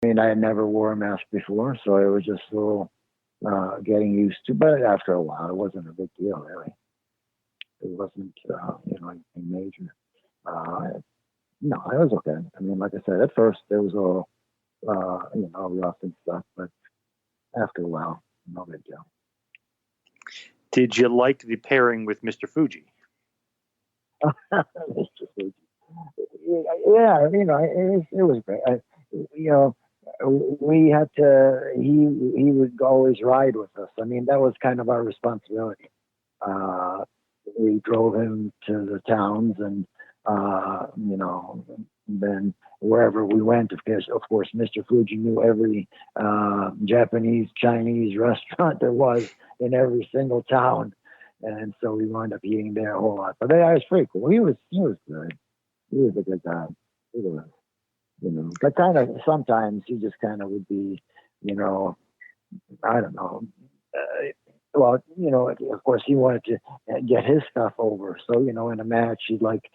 mean, I had never wore a mask before, so it was just a little getting used to. But after a while, it wasn't a big deal, really. It wasn't, anything major. No, it was okay. I mean, like I said, at first it was all, rough and stuff, but after a while, no big deal. Did you like the pairing with Mr. Fuji? Mr. Fuji. Yeah, it was great. You know, we had to. He would always ride with us. I mean, that was kind of our responsibility. Uh, we drove him to the towns, and then wherever we went, of course, Mr. Fuji knew every Japanese, Chinese restaurant there was in every single town, and so we wound up eating there a whole lot. But yeah, it was pretty cool. He was good. He was a good guy. He was, but kind of sometimes he just kind of would be, you know, I don't know. Well, of course, he wanted to get his stuff over. So, in a match, he'd like,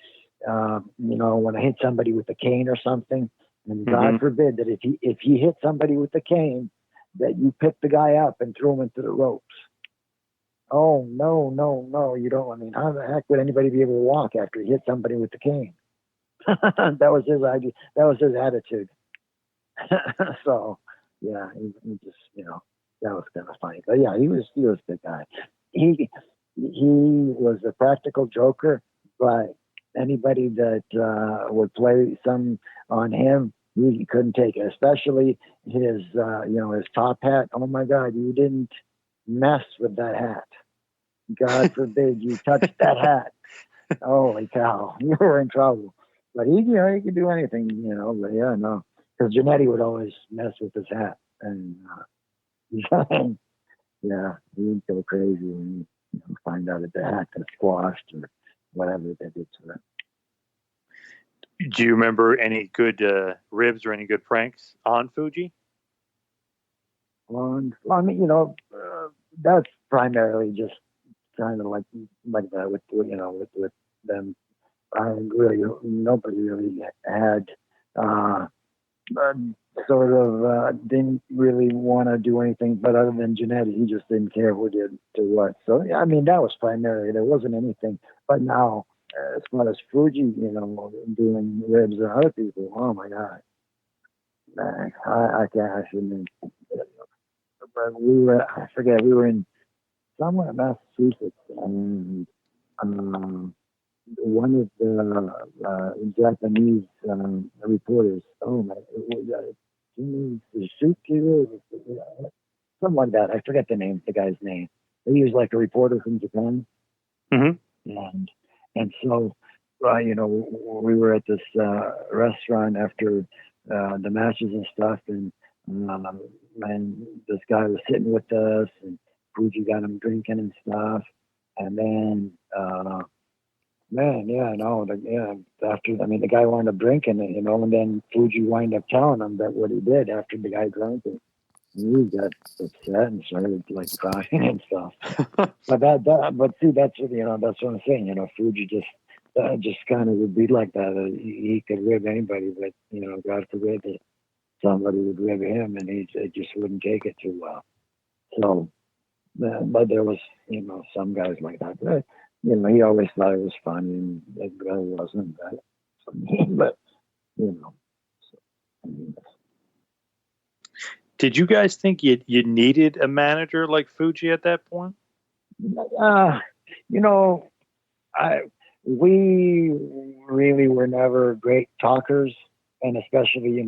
want to hit somebody with a cane or something. And God forbid that if he hit somebody with the cane, that you pick the guy up and throw him into the ropes. Oh, no, no, no, you don't. I mean, how the heck would anybody be able to walk after he hit somebody with the cane? That was his idea. That was his attitude. So, yeah, he just, that was kind of funny. But yeah, he was a good guy. He was a practical joker, but anybody that would play some on him, he couldn't take it. Especially his top hat. Oh my God, you didn't mess with that hat. God forbid you touch that hat. Holy cow, you were in trouble. But he could do anything, But yeah, no, because Janetti would always mess with his hat, and yeah, he'd go crazy when find out that the hat got squashed or whatever they did to it. Do you remember any good ribs or any good pranks on Fuji? I mean, that's primarily just kind of like that with them. I really nobody really had uh, sort of didn't really want to do anything, but other than Janetti, he just didn't care who did to what. So yeah, I mean that was primarily. There wasn't anything. But now, as far as Fuji, doing ribs and other people, oh my God, man, I can't. I shouldn't. But I forget, we were in somewhere in Massachusetts, and one of the Japanese reporters, oh my, Suzuki, something like that. I forget the guy's name. He was like a reporter from Japan, and so we were at this restaurant after the matches and stuff, and this guy was sitting with us, and Fuji got him drinking and stuff, and then. Man, yeah, no, after, I mean, the guy wound up drinking it, and then Fuji wound up telling him that what he did after the guy drank it. And he got upset and started like crying and stuff. But see, that's that's what I'm saying. Fuji just kind of would be like that. He could rib anybody, but God forbid that somebody would rib him, and he just wouldn't take it too well. So, but there was some guys like that. But, he always thought it was funny, and it really wasn't that funny. But so, I mean, did you guys think you needed a manager like Fuji at that point? We really were never great talkers, and especially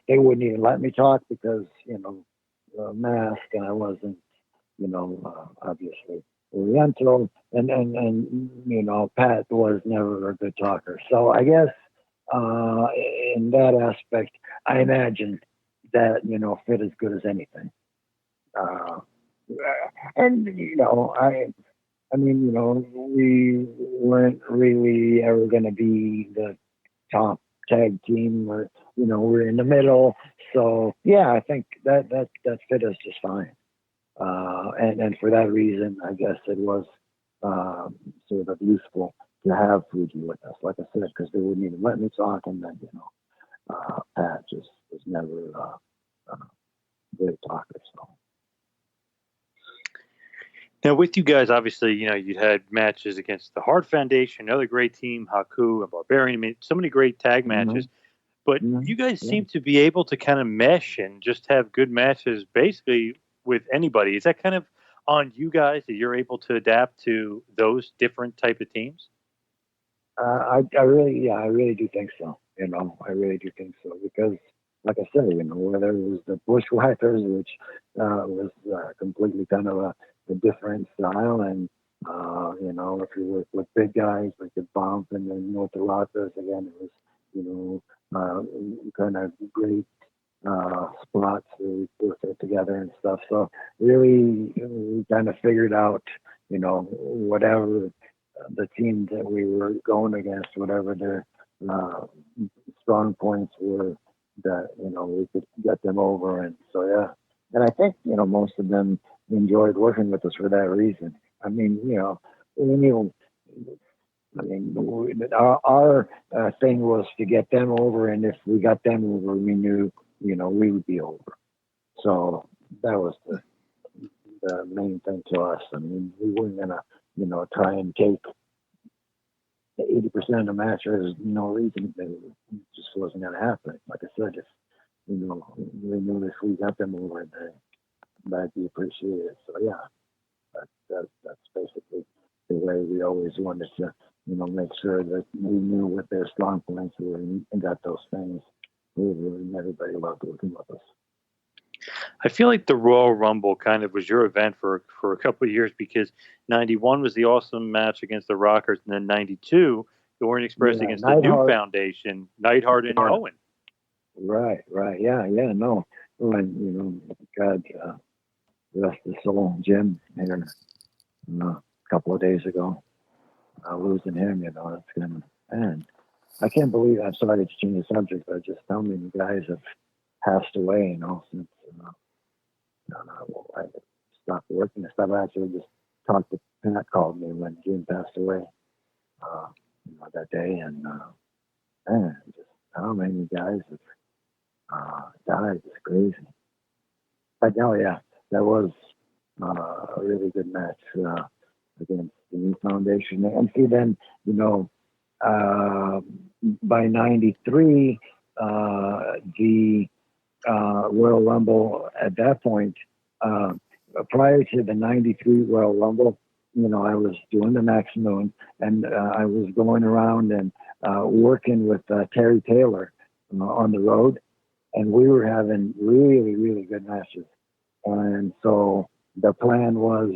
they wouldn't even let me talk because the mask, and I wasn't obviously Oriental, and Pat was never a good talker. So I guess in that aspect, I imagine that fit as good as anything. And I mean, we weren't really ever going to be the top tag team, or we're in the middle. So yeah, I think that fit us just fine. And for that reason, I guess it was sort of useful to have Fuji with us, like I said, because they wouldn't even let me talk, and then Pat just was never great talker. So. Now, with you guys, obviously, you had matches against the Hart Foundation, another great team, Haku and Barbarian. I mean, so many great tag matches. But you guys seem to be able to kind of mesh and just have good matches basically with anybody. Is that kind of on you guys that you're able to adapt to those different type of teams? I really do think so. I really do think so because, like I said, whether it was the Bushwhackers, which was completely kind of a different style, and if you work with big guys like the Bump and then the Rockers, again, it was kind of great spots where we worked it together and stuff. So really, we kind of figured out, whatever the team that we were going against, whatever their strong points were, that we could get them over. And so and I think most of them enjoyed working with us for that reason. I mean, our thing was to get them over, and if we got them over, we knew we would be over. So that was the main thing to us. I mean, we weren't gonna try and take 80% of the match. There's no reason. It just wasn't gonna happen. Like I said, if we knew if we got them over, then that'd be appreciated. So that's basically the way we always wanted to make sure that we knew what their strong points were and got those things over, and everybody loved working with us. I feel like the Royal Rumble kind of was your event for a couple of years, because 91 was the awesome match against the Rockers, and then 92, the Orient Express against the New Foundation, Neidhart and Owen. Right. Yeah, no. When, God, rest his soul, Jim, here, a couple of days ago, losing him, it's going to, man, I can't believe, I'm sorry to change the subject, but just how many guys have passed away, since I stopped working. I actually just talked to Pat, called me when Jim passed away, that day, and man, just how many guys have died is crazy. But that was a really good match against the New Foundation. And see, then by '93, the Royal Rumble at that point, prior to the '93 Royal Rumble, I was doing the Maximum, and I was going around and working with Terry Taylor on the road, and we were having really, really good matches. And so the plan was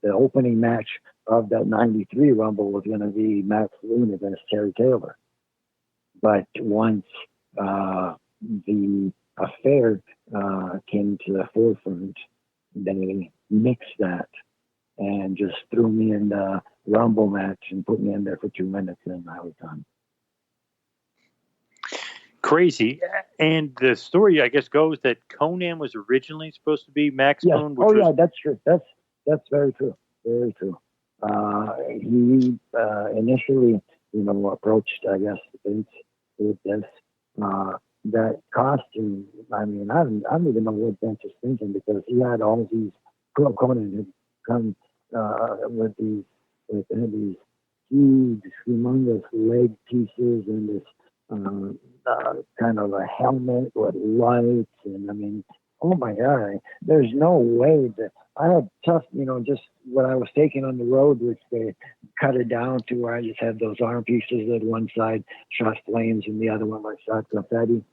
the opening match of that '93 Rumble was going to be Max Loon against Terry Taylor. But once the affair came to the forefront, they mixed that and just threw me in the Rumble match and put me in there for 2 minutes, and I was done. Crazy. And the story, I guess, goes that Conan was originally supposed to be Max Moon. That's true. That's very true. Very true. He initially, approached, I guess, Vince with this. That costume, I mean, I don't even know what Vince was thinking, because he had all these, Conan had come with these huge, humongous leg pieces and this kind of a helmet with lights, and I mean, oh my God, there's no way that I had tough, just what I was taking on the road, which they cut it down to where I just had those arm pieces that one side shot flames and the other one like shot confetti.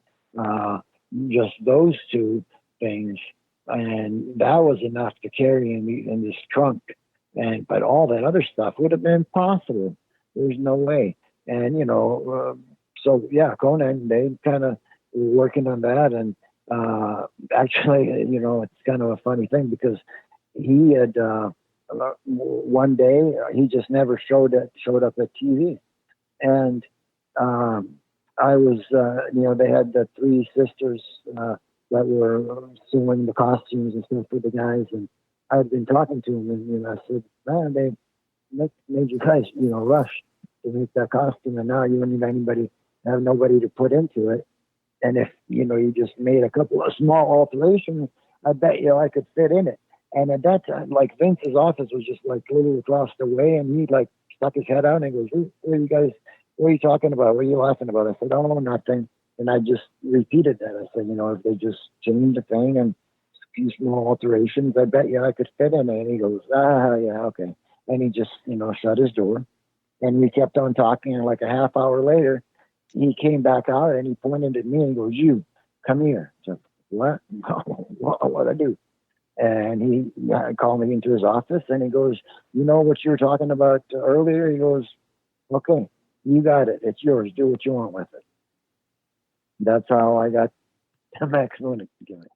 Just those two things, and that was enough to carry in this trunk. But all that other stuff would have been impossible. There's no way. And Conan, they kind of were working on that, and actually, it's kind of a funny thing, because he had one day he just never showed up at TV, and I was, they had the three sisters that were sewing the costumes and stuff for the guys, and I had been talking to them, and I said, man, they made you guys, rush to make that costume, and now you don't need have nobody to put into it. And if, you just made a couple of small alterations, I bet you I could fit in it. And at that time, like Vince's office was just like literally across the way, and he like stuck his head out and he goes, what are you guys, what are you talking about? What are you laughing about? I said, oh, nothing. And I just repeated that. I said, if they just change the thing and a few small alterations, I bet you I could fit in it. And he goes, yeah, okay. And he just, shut his door. And we kept on talking. And like a half hour later, he came back out and he pointed at me and goes, you, come here. So, what? What'd I do? And he called me into his office and he goes, you know what you were talking about earlier? He goes, okay, you got it. It's yours. Do what you want with it. That's how I got the Max Lunik gimmick.